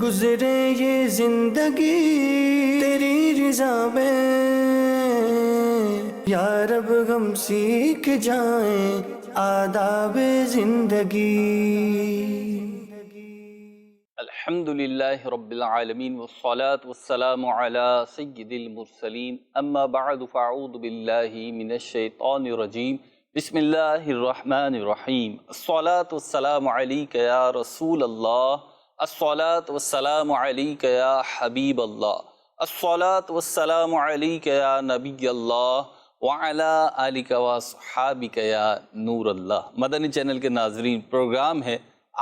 گزرے یہ زندگی تیری رضا میں، یا رب ہم سیکھ جائیں آداب زندگی۔ الحمدللہ رب العالمین والصلاة والسلام علی سید المرسلین، اما بعد فاعوذ باللہ من الشیطان الرجیم، بسم اللہ الرحمن الرحیم۔ الصلاة والسلام علیک یا رسول اللہ، الصلاة والسلام علیک یا حبیب اللہ، الصلاة والسلام علیک یا نبی اللہ وعلی آلک واصحابک یا نور اللہ۔ مدنی چینل کے ناظرین، پروگرام ہے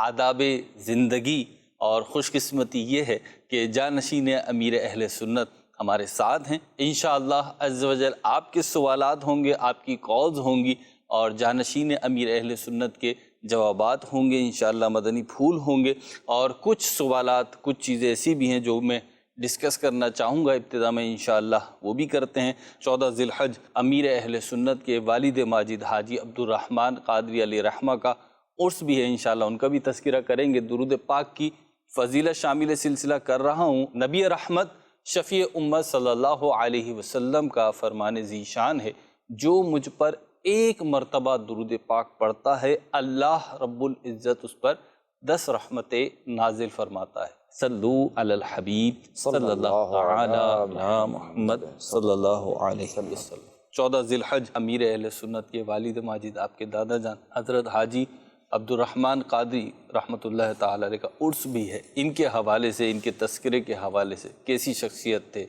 آداب زندگی، اور خوش قسمتی یہ ہے کہ جانشین امیر اہل سنت ہمارے ساتھ ہیں۔ انشاءاللہ عز و جل آپ کے سوالات ہوں گے، آپ کی کالز ہوں گی، اور جانشین امیر اہل سنت کے جوابات ہوں گے، انشاءاللہ مدنی پھول ہوں گے، اور کچھ سوالات، کچھ چیزیں ایسی بھی ہیں جو میں ڈسکس کرنا چاہوں گا ابتدا میں، انشاءاللہ وہ بھی کرتے ہیں۔ 14 ذی الحج امیر اہل سنت کے والد ماجد حاجی عبدالرحمن قادری علیہ رحمہ کا عرس بھی ہے، انشاءاللہ ان کا بھی تذکرہ کریں گے۔ درود پاک کی فضیلت شامل سلسلہ کر رہا ہوں۔ نبی رحمت شفیع امت صلی اللہ علیہ وسلم کا فرمان ذیشان ہے، جو مجھ پر ایک مرتبہ درود پاک پڑھتا ہے، اللہ رب العزت اس پر 10 رحمتیں نازل فرماتا ہے۔ صلو علی الحبیب صلی اللہ علی محمد صلی اللہ علیہ وسلم۔ 14 ذی الحج امیر اہل سنت کے والد ماجد، آپ کے دادا جان حضرت حاجی عبدالرحمن قادری رحمۃ اللہ تعالی علیہ کا عرس بھی ہے۔ ان کے حوالے سے، ان کے تذکرے کے حوالے سے، کیسی شخصیت تھے،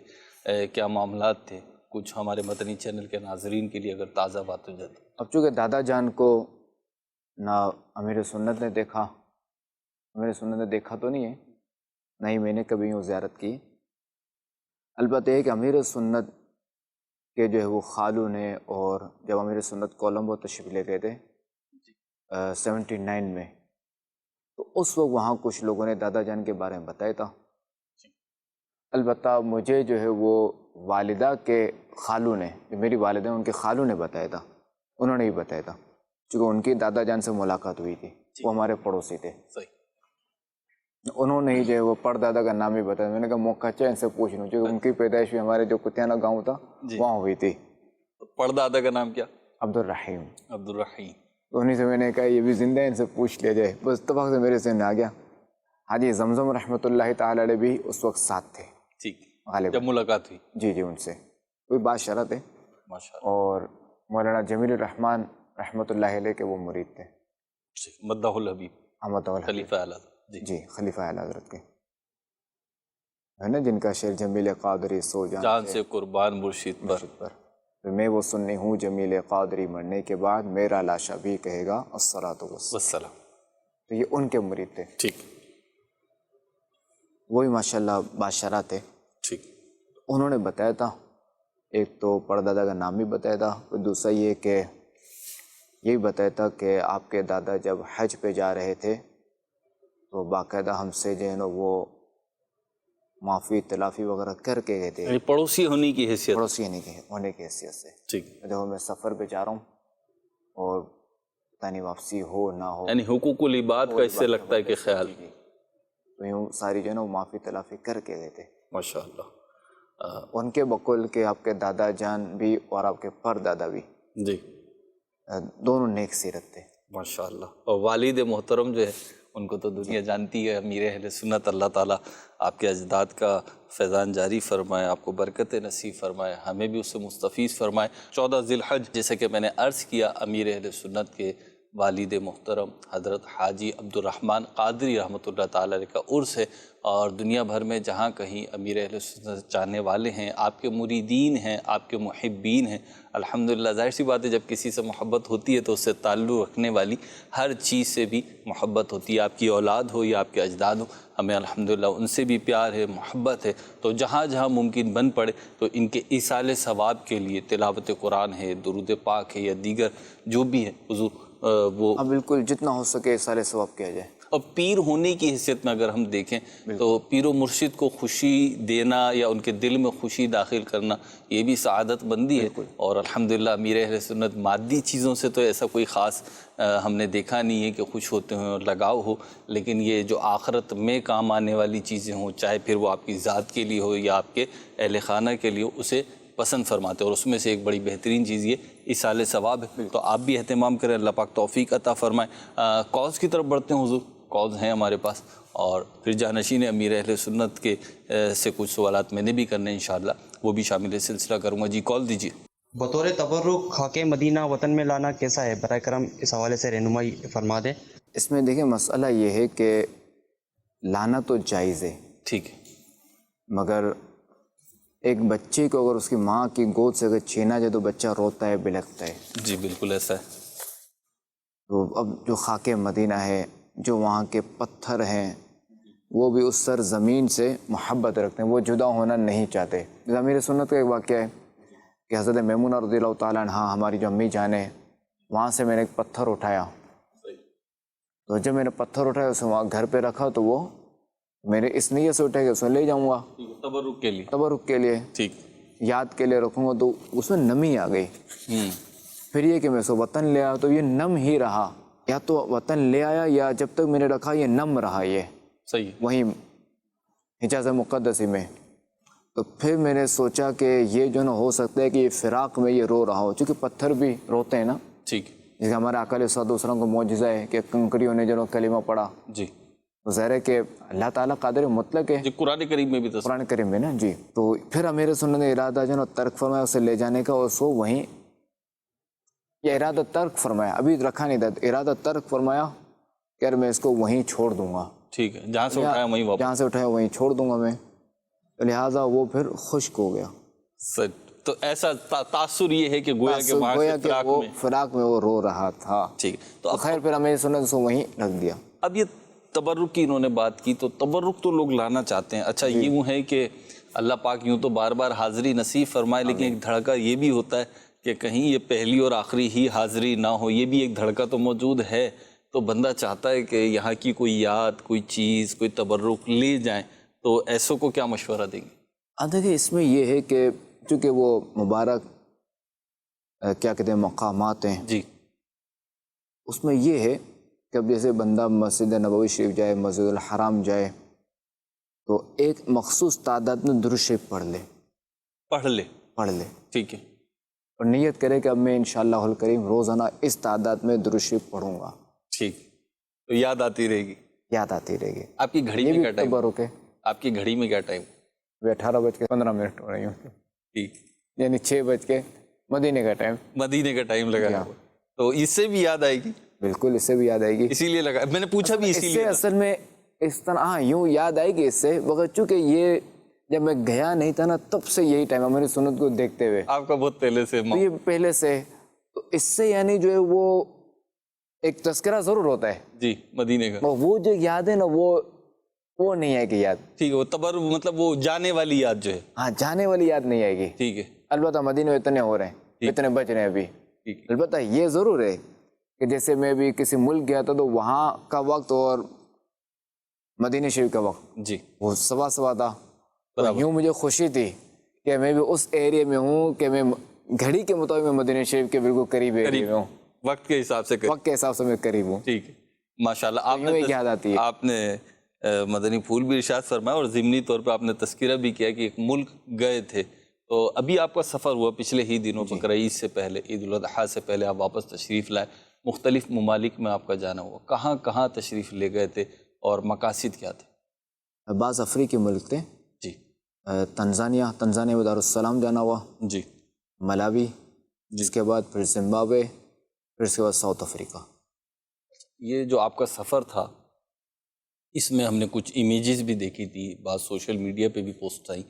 کیا معاملات تھے، کچھ ہمارے مدنی چینل کے ناظرین کے لیے اگر تازہ بات ہو جائے۔ اب چونکہ دادا جان کو نہ امیر سنت نے دیکھا، امیر سنت نے دیکھا تو نہیں ہے، نہ ہی میں نے کبھی یوں زیارت کی، البتہ ایک امیر سنت کے جو ہے وہ خالو نے، اور جب امیر سنت کولمبو تشریف لے گئے تھے 79 میں، تو اس وقت وہاں کچھ لوگوں نے دادا جان کے بارے میں بتایا تھا۔ البتہ مجھے جو ہے وہ والدہ کے خالو نے، جو میری والدہ ان کے خالو نے بتایا تھا، انہوں نے ہی بتایا تھا، چونکہ ان کی دادا جان سے ملاقات ہوئی تھی، وہ ہمارے پڑوسی تھے، انہوں نے ہی جو ہے وہ پردادا کا نام ہی بتایا۔ میں نے کہا موقع چاہے ان سے پوچھ لوں، چونکہ ان کی پیدائش بھی ہمارے جو کتیانہ گاؤں تھا وہاں ہوئی تھی۔ پردادا کا نام کیا؟ عبدالرحیم۔ عبدالرحیم۔ تو انہیں سے میں نے کہا یہ بھی زندہ ہے، ان سے پوچھ لیا جائے، بس اتفاق سے میرے ذہن میں آ گیا۔ حاجی زمزم رحمۃ اللہ تعالی علیہ بھی اس وقت ساتھ تھے، ٹھیک، غالباً جب ملاقات ہوئی۔ جی ان سے کوئی بادشاہ تھے، ماشاءاللہ۔ اور مولانا جمیل الرحمن رحمۃ اللہ علیہ کے وہ مرید تھے، مدح الحبیب، احمد خلیفہ اعلیٰ۔ جی خلیفہ اعلیٰ حضرت کے ہے نا، جن کا شعر جمیل قادری سو جان سے قربان مرشد پر، میں وہ سنی ہوں جمیل قادری، مرنے کے بعد میرا لاشا بھی کہے گا الصلاۃ والسلام۔ تو یہ ان کے مرید تھے، ٹھیک، وہی ماشاءاللہ بادشاہ تھے۔ ٹھیک، انہوں نے بتایا تھا، ایک تو پردادا کا نام بھی بتایا تھا، اور دوسرا یہ کہ یہی بتایا تھا کہ آپ کے دادا جب حج پہ جا رہے تھے تو باقاعدہ ہم سے جو ہے نا وہ معافی تلافی وغیرہ کر کے گئے تھے، پڑوسی ہونے کی حیثیت، پڑوسی ہونے کی حیثیت سے۔ ٹھیک، دیکھو میں سفر پہ جا رہا ہوں اور پتہ نہیں واپسی ہو نہ ہو، یعنی حقوق العباد کا اس سے لگتا ہے کہ خیال، تو یوں ساری جو ہے نا وہ معافی تلافی کر کے گئے تھے ماشاءاللہ۔ ان کے بقول کہ آپ کے دادا جان بھی اور آپ کے پردادا بھی جی دونوں نیک سیرت تھے، ماشاءاللہ۔ اور والد محترم جو ہے ان کو تو دنیا جانتی ہے، امیر اہل سنت، اللہ تعالیٰ آپ کے اجداد کا فیضان جاری فرمائے، آپ کو برکت نصیب فرمائے، ہمیں بھی اس سے مستفیض فرمائے۔ 14 ذی الحج جیسے کہ میں نے عرض کیا، امیر اہل سنت کے والد محترم حضرت حاجی عبدالرحمن قادری رحمۃ اللہ تعالی علیہ کا عرس ہے، اور دنیا بھر میں جہاں کہیں امیر اہل سنت چاہنے والے ہیں، آپ کے مریدین ہیں، آپ کے محبین ہیں، الحمدللہ ظاہر سی بات ہے جب کسی سے محبت ہوتی ہے تو اس سے تعلق رکھنے والی ہر چیز سے بھی محبت ہوتی ہے، آپ کی اولاد ہو یا آپ کے اجداد ہو، ہمیں الحمدللہ ان سے بھی پیار ہے، محبت ہے۔ تو جہاں جہاں ممکن بن پڑے تو ان کے ایصال ثواب کے لیے تلاوت قرآن ہے، درود پاک ہے، یا دیگر جو بھی ہے، حضور وہ بالکل جتنا ہو سکے سارے ثواب کیا جائے۔ اور پیر ہونے کی حیثیت میں اگر ہم دیکھیں تو پیر و مرشد کو خوشی دینا یا ان کے دل میں خوشی داخل کرنا یہ بھی سعادت بندی ہے. اور الحمدللہ امیر اہل سنت مادی چیزوں سے تو ایسا کوئی خاص ہم نے دیکھا نہیں ہے کہ خوش ہوتے ہیں اور لگاؤ ہو، لیکن یہ جو آخرت میں کام آنے والی چیزیں ہوں، چاہے پھر وہ آپ کی ذات کے لیے ہو یا آپ کے اہل خانہ کے لیے ہو، اسے پسند فرماتے ہیں. اور اس میں سے ایک بڑی بہترین چیز یہ ایصال ثواب ہے. تو آپ بھی اہتمام کریں، اللہ پاک توفیق عطا فرمائے. کاز کی طرف بڑھتے ہیں حضور، کاز ہیں ہمارے پاس، اور پھر جانشین امیر اہل سنت کے سے کچھ سوالات میں نے بھی کرنے انشاءاللہ، وہ بھی شامل سلسلہ کروں گا. جی کال دیجیے. بطور تبرک خاک مدینہ وطن میں لانا کیسا ہے؟ برائے کرم اس حوالے سے رہنمائی فرما دیں. اس میں دیکھیں مسئلہ یہ ہے کہ لانا تو جائز ہے، ٹھیک ہے، مگر ایک بچے کو اگر اس کی ماں کی گود سے اگر چھینا جائے تو بچہ روتا ہے، بلکتا ہے. جی بالکل ایسا ہے. تو اب جو خاک مدینہ ہے، جو وہاں کے پتھر ہیں، وہ بھی اس سرزمین سے محبت رکھتے ہیں، وہ جدا ہونا نہیں چاہتے. امیر سنت کا ایک واقعہ ہے کہ حضرت میمونہ رضی اللہ تعالیٰ عنہ، ہماری جو امی جان ہے، وہاں سے میں نے ایک پتھر اٹھایا. تو جب میں نے پتھر اٹھایا اسے وہاں گھر پہ رکھا تو وہ میں نے اس نیت سے اٹھا کہ اس میں لے جاؤں گا تبرک کے لیے، تبرک کے لیے، ٹھیک، یاد کے لیے رکھوں گا. تو اس میں نمی آ گئی. پھر یہ کہ میں اسے وطن لے آیا تو یہ نم ہی رہا، یا تو وطن لے آیا یا جب تک میں نے رکھا یہ نم رہا، یہ صحیح، وہیں حجاز مقدسی میں. تو پھر میں نے سوچا کہ یہ جو نا ہو سکتا ہے کہ یہ فراق میں یہ رو رہا ہو، چونکہ پتھر بھی روتے ہیں نا. ٹھیک، جیسے ہمارے آقا علیہ الصلوۃ والسلام کو معجزہ ہے کہ کنکریوں نے جو کلمہ پڑھا. جی تو ظاہر ہے کہ اللہ تعالیٰ قادر مطلق ہے، جی قرآن کریم میں بھی تصویر. قرآن کریم میں نا. جی تو پھر امیر سنت نے ارادہ جو نا ترک فرمایا اسے لے جانے کا، اور سو وہیں یہ ارادہ ترک فرمایا، ابھی رکھا نہیں تھا، ارادہ ترک فرمایا کہ یار میں اس کو وہیں چھوڑ دوں گا، ٹھیک ہے، جہاں سے اٹھایا وہیں واپس. جہاں سے اٹھایا وہیں چھوڑ دوں گا میں. لہٰذا وہ پھر خشک ہو گیا. تو ایسا تاثر یہ ہے کہ گویا کہ وہاں سے فراق وہ میں، فراق میں وہ رو رہا تھا. ٹھیک. تو تو خیر پھر امیر سنت اس کو وہیں رکھ دیا. اب یہ تبرک کی انہوں نے بات کی، تو تبرک تو لوگ لانا چاہتے ہیں. اچھا یوں ہے کہ اللہ پاک یوں تو بار بار حاضری نصیب فرمائے، لیکن ایک دھڑکا یہ بھی ہوتا ہے کہ کہیں یہ پہلی اور آخری ہی حاضری نہ ہو، یہ بھی ایک دھڑکا تو موجود ہے. تو بندہ چاہتا ہے کہ یہاں کی کوئی یاد، کوئی چیز، کوئی تبرک لے جائیں. تو ایسوں کو کیا مشورہ دیں گے؟ دیکھیں اس میں یہ ہے کہ چونکہ وہ مبارک کیا کہتے ہیں مقامات ہیں، جی اس میں یہ ہے کہ اب جیسے بندہ مسجد نبوی شریف جائے، مسجد الحرام جائے، تو ایک مخصوص تعداد میں درود شریف پڑھ لے، پڑھ لے، ٹھیک ہے، اور نیت کرے کہ اب میں انشاءاللہ الکریم روزانہ اس تعداد میں درود شریف پڑھوں گا. ٹھیک. تو یاد آتی رہے گی، یاد آتی رہے گی. آپ کی گھڑی یہ میں بھی کیا ٹائم؟ تبرک ہے. آپ کی گھڑی میں کیا ٹائم؟ 18:15 ہو رہی ہوں، ٹھیک، یعنی 6 مدینے کا ٹائم. مدینے کا ٹائم لگا، تو اس سے بھی یاد آئے گی. بالکل، اس سے بھی یاد آئے گی. اسی لیے لگا، میں نے پوچھا بھی اس اسی سے لیے. اصل میں اس طرح ہاں یوں یاد آئے گی اس سے، مگر چونکہ یہ جب میں گیا نہیں تھا نا تب سے یہی ٹائم ہے میری سنت کو دیکھتے ہوئے. آپ کا بہت پہلے سے تو یہ پہلے سے، تو اس سے یعنی جو ہے وہ ایک تذکرہ ضرور ہوتا ہے. جی مدینے کا، وہ جو یاد ہے نا وہ نہیں آئے گی یاد. ٹھیک ہے، وہ تبر مطلب وہ جانے والی یاد جو ہے. ہاں جانے والی یاد نہیں آئے گی. ٹھیک ہے، البتہ مدینے میں اتنے ہو رہے ہیں، اتنے بچ رہے ہیں ابھی. ٹھیک. البتہ یہ ضرور ہے کہ جیسے میں بھی کسی ملک گیا تھا تو وہاں کا وقت اور مدینہ شریف کا وقت جی وہ سوا تھا. تو یوں مجھے خوشی تھی کہ میں بھی اس ایریے میں ہوں کہ میں گھڑی کے مطابق میں مدینہ شریف کے بالکل قریب ایریے میں ہوں، وقت کے حساب سے. وقت کے حساب سے میں قریب ہوں. ٹھیک ہے، ماشاءاللہ. آپ نے مدنی پھول بھی ارشاد فرمایا اور ضمنی طور پہ آپ نے تذکرہ بھی کیا کہ ایک ملک گئے تھے. تو ابھی آپ کا سفر ہوا پچھلے ہی دنوں، بقرہ عید سے پہلے، عید الاضحیٰ سے پہلے آپ واپس تشریف لائے. مختلف ممالک میں آپ کا جانا ہوا، کہاں کہاں تشریف لے گئے تھے اور مقاصد کیا تھے؟ بعض افریقی ملک تھے. جی تنزانیہ میں دارالسلام جانا ہوا، جی، ملاوی، جس کے بعد پھر زمبابوے، پھر اس کے بعد ساؤتھ افریقہ. یہ جو آپ کا سفر تھا اس میں ہم نے کچھ امیجز بھی دیکھی تھی، بعض سوشل میڈیا پہ بھی پوسٹ آئی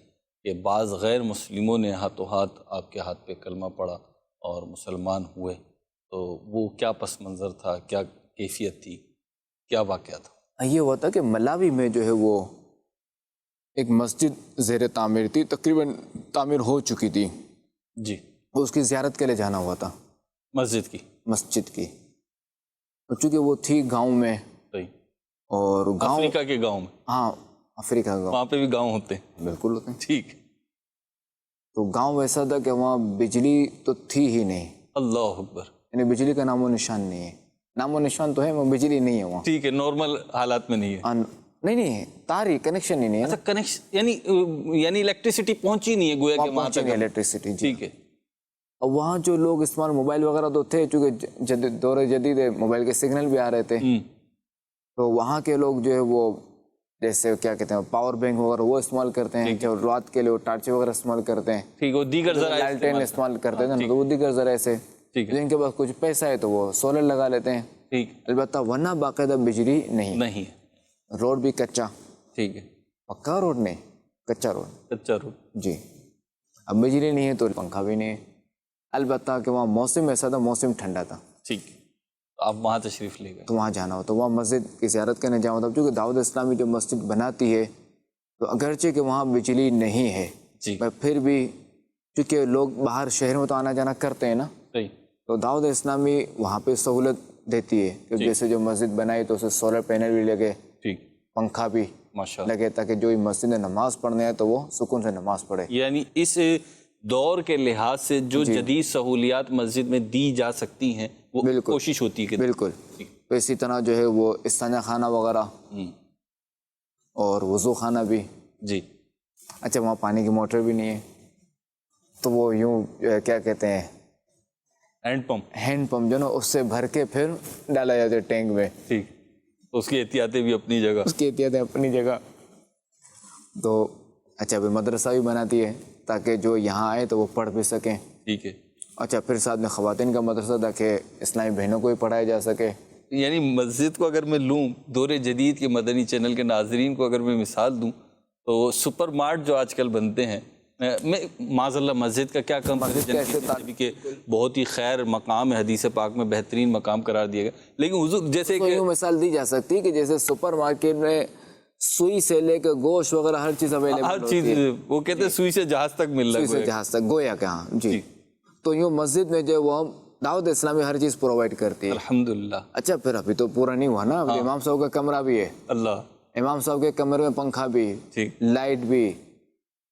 کہ بعض غیر مسلموں نے ہاتھوں ہاتھ آپ کے ہاتھ پہ کلمہ پڑھا اور مسلمان ہوئے. تو وہ کیا پس منظر تھا، کیا کیفیت تھی، کیا واقعہ تھا؟ یہ ہوا تھا کہ ملاوی میں جو ہے وہ ایک مسجد زیر تعمیر تھی، تقریباً تعمیر ہو چکی تھی. جی، اس کی زیارت کے لیے جانا ہوا تھا، مسجد کی. مسجد کی. اور چونکہ وہ تھی گاؤں میں، صحیح. اور گاؤں، افریقہ کے گاؤں میں؟ ہاں افریقہ کا گاؤں، وہاں پہ بھی گاؤں ہوتے ہیں؟ بالکل ہوتے ہیں۔ ٹھیک۔ تو گاؤں ایسا تھا کہ وہاں بجلی تو تھی ہی نہیں، اللہ اکبر۔ یعنی بجلی کا نام و نشان نہیں ہے، نام و نشان تو ہے وہ بجلی نہیں ہے وہاں، ٹھیک ہے، نارمل حالات میں نہیں ہے؟ نہیں تار ہی کنیکشن ہی نہیں ہے، اچھا کنیکشن یعنی الیکٹریسٹی پہنچی نہیں ہے گویا کہ وہاں تک؟ الیکٹریسٹی، جی۔ ٹھیک ہے۔ اور وہاں جو لوگ استعمال موبائل وغیرہ تو تھے، چونکہ دور جدید ہے، موبائل کے سگنل بھی آ رہے تھے، تو وہاں کے لوگ جو ہے وہ جیسے کیا کہتے ہیں پاور بینک وغیرہ وہ استعمال کرتے ہیں، جو رات کے لیے ٹارچے وغیرہ استعمال کرتے ہیں، ٹھیک ہے، دیگر ذرائع لالٹین استعمال کرتے تھے نا، تو وہ دیگر ذرائع سے، جن کے پاس کچھ پیسہ ہے تو وہ سولر لگا لیتے ہیں، ٹھیک، البتہ ورنہ باقاعدہ بجلی نہیں، نہیں ہے، روڈ بھی کچا، ٹھیک ہے، پکا روڈ نہیں، کچا روڈ، کچا روڈ، جی۔ اب بجلی نہیں ہے تو پنکھا بھی نہیں ہے، البتہ کہ وہاں موسم ایسا تھا، موسم ٹھنڈا تھا، ٹھیک، آپ وہاں تشریف لے گئے؟ تو وہاں جانا ہو تو وہاں مسجد کی زیارت کرنے جاؤں تھا، کیونکہ دعوت اسلامی جو مسجد بناتی ہے تو اگرچہ کہ وہاں بجلی نہیں ہے، جی، پر پھر بھی چونکہ لوگ باہر شہر میں تو آنا جانا کرتے ہیں نا، صحیح، تو دعوت اسلامی وہاں پہ سہولت دیتی ہے کہ جیسے جو مسجد بنائی تو اسے سولر پینل بھی لگے، ٹھیک، پنکھا بھی ماشاءاللہ، لگے، تاکہ جو مسجد میں نماز پڑھنے ہے تو وہ سکون سے نماز پڑھے۔ یعنی اس دور کے لحاظ سے جو جدید سہولیات مسجد میں دی جا سکتی ہیں وہ کوشش ہوتی ہے کہ بالکل، تو اسی طرح جو ہے وہ استنجا خانہ وغیرہ اور وضو خانہ بھی، جی، اچھا وہاں پانی کی موٹر بھی نہیں ہے، تو وہ یوں کیا کہتے ہیں ہینڈ پمپ جو نا اس سے بھر کے پھر ڈالا جاتا ہے ٹینک میں، ٹھیک، اس کی احتیاطیں بھی اپنی جگہ، اس کی احتیاطیں اپنی جگہ۔ تو اچھا پھر مدرسہ بھی بناتی ہے تاکہ جو یہاں آئے تو وہ پڑھ بھی سکیں، ٹھیک ہے، اچھا پھر ساتھ میں خواتین کا مدرسہ تاکہ اسلامی بہنوں کو بھی پڑھایا جا سکے۔ یعنی مسجد کو اگر میں لوں، دور جدید کے مدنی چینل کے ناظرین کو اگر میں مثال دوں تو سپر مارٹ جو آج کل بنتے ہیں، میں معاذ اللہ مسجد کا کیا کم کہ بہت ہی خیر مقام ہے، حدیث پاک میں بہترین مقام قرار دیا گیا، لیکن حضور جیسے کہ یوں مثال دی جا سکتی ہے کہ جیسے سپر مارکیٹ میں سوئی سے لے کے گوشت وغیرہ ہر چیز اویلیبل ہر چیز، وہ کہتے ہیں سوئی سے جہاز تک مل رہا ہے، سوئی سے جہاز تک، گویا کہ ہاں جی۔ تو یوں مسجد میں جو وہ دعوت اسلامی ہر چیز پرووائڈ کرتی ہے، الحمدللہ۔ اچھا پھر ابھی تو پورا نہیں ہوا نا، ابھی امام صاحب کا کمرہ بھی ہے، اللہ، امام صاحب کے کمرے میں پنکھا بھی، لائٹ بھی،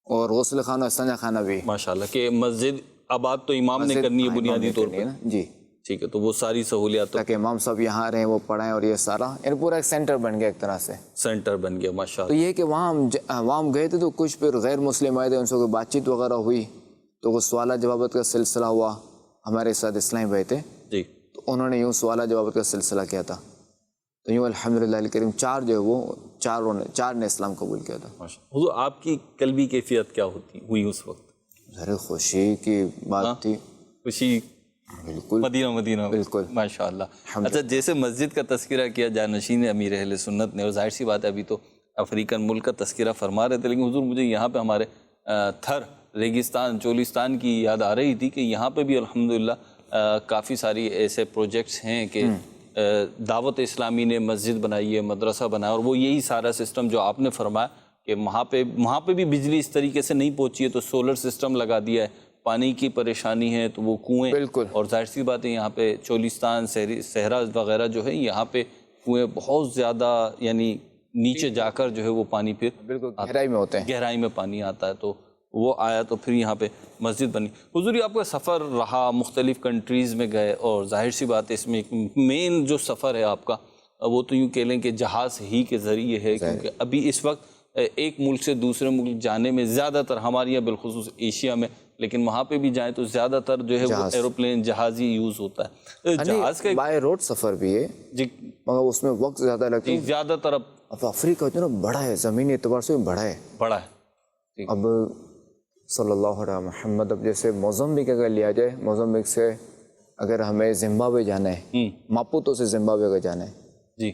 اور غسل خانہ استنجا خانہ بھی، ماشاءاللہ، کہ مسجد آباد تو امام نے کرنی ہے بنیادی طور پر، جی، ٹھیک ہے، تو وہ ساری سہولیات تاکہ امام صاحب یہاں رہیں، وہ پڑھیں، اور یہ سارا یعنی پورا ایک سینٹر بن گیا ایک طرح سے، سینٹر بن گیا، تو ماشاءاللہ۔ یہ کہ وہاں ہم گئے تھے تو کچھ پھر غیر مسلم آئے تھے، ان سے کوئی بات چیت وغیرہ ہوئی، تو وہ سوالات جوابات کا سلسلہ ہوا، ہمارے ساتھ اسلامی بھائی تھے، جی، تو انہوں نے یوں سوالات جوابات کا سلسلہ کیا تھا، تو یوں الحمدللہ الکریم چار جو ہے وہ چار نے اسلام قبول کیا تھا۔ حضور آپ کی قلبی کیفیت کیا ہوئی اس وقت؟ ذرا خوشی کی بات تھی، خوشی، بالکل مدینہ، بالکل، ماشاءاللہ۔ اچھا جیسے مسجد کا تذکرہ کیا جانشین امیر اہل سنت نے، اور ظاہر سی بات ہے ابھی تو افریقن ملک کا تذکرہ فرما رہے تھے، لیکن حضور مجھے یہاں پہ ہمارے تھر ریگستان چولستان کی یاد آ رہی تھی کہ یہاں پہ بھی الحمدللہ کافی ساری ایسے پروجیکٹس ہیں کہ دعوت اسلامی نے مسجد بنائی ہے، مدرسہ بنایا، اور وہ یہی سارا سسٹم جو آپ نے فرمایا کہ وہاں پہ بھی بجلی اس طریقے سے نہیں پہنچی ہے تو سولر سسٹم لگا دیا ہے، پانی کی پریشانی ہے تو وہ کنویں، بالکل، اور ظاہر سی بات ہے یہاں پہ چولستان صحرا وغیرہ جو ہے یہاں پہ کنویں بہت زیادہ یعنی نیچے جا کر جو ہے وہ پانی پھر بالکل گہرائی میں ہوتے ہیں، گہرائی میں پانی آتا ہے، تو وہ آیا تو پھر یہاں پہ مسجد بنی۔ حضور آپ کا سفر رہا، مختلف کنٹریز میں گئے، اور ظاہر سی بات ہے اس میں ایک مین جو سفر ہے آپ کا وہ تو یوں کہہ لیں کہ جہاز ہی کے ذریعے ہے، کیونکہ ابھی اس وقت ایک ملک سے دوسرے ملک جانے میں زیادہ تر ہمارے یہاں بالخصوص ایشیا میں، لیکن وہاں پہ بھی جائیں تو زیادہ تر جو ہے وہ ایروپلین جہاز ہی یوز ہوتا ہے، جہاز کا بائی روڈ سفر بھی ہے جی، مگر اس میں وقت زیادہ لگتا ہے، زیادہ تر اب افریقہ جو نا بڑا ہے، زمینی اعتبار سے بڑا ہے، اب صلی اللہ علیہ محمد، اب جیسے موزمبیک اگر لیا جائے، موزمبیک سے اگر ہمیں زمبابوے جانا ہے، ماپوتو سے زمبابوے اگر جانا ہے جی،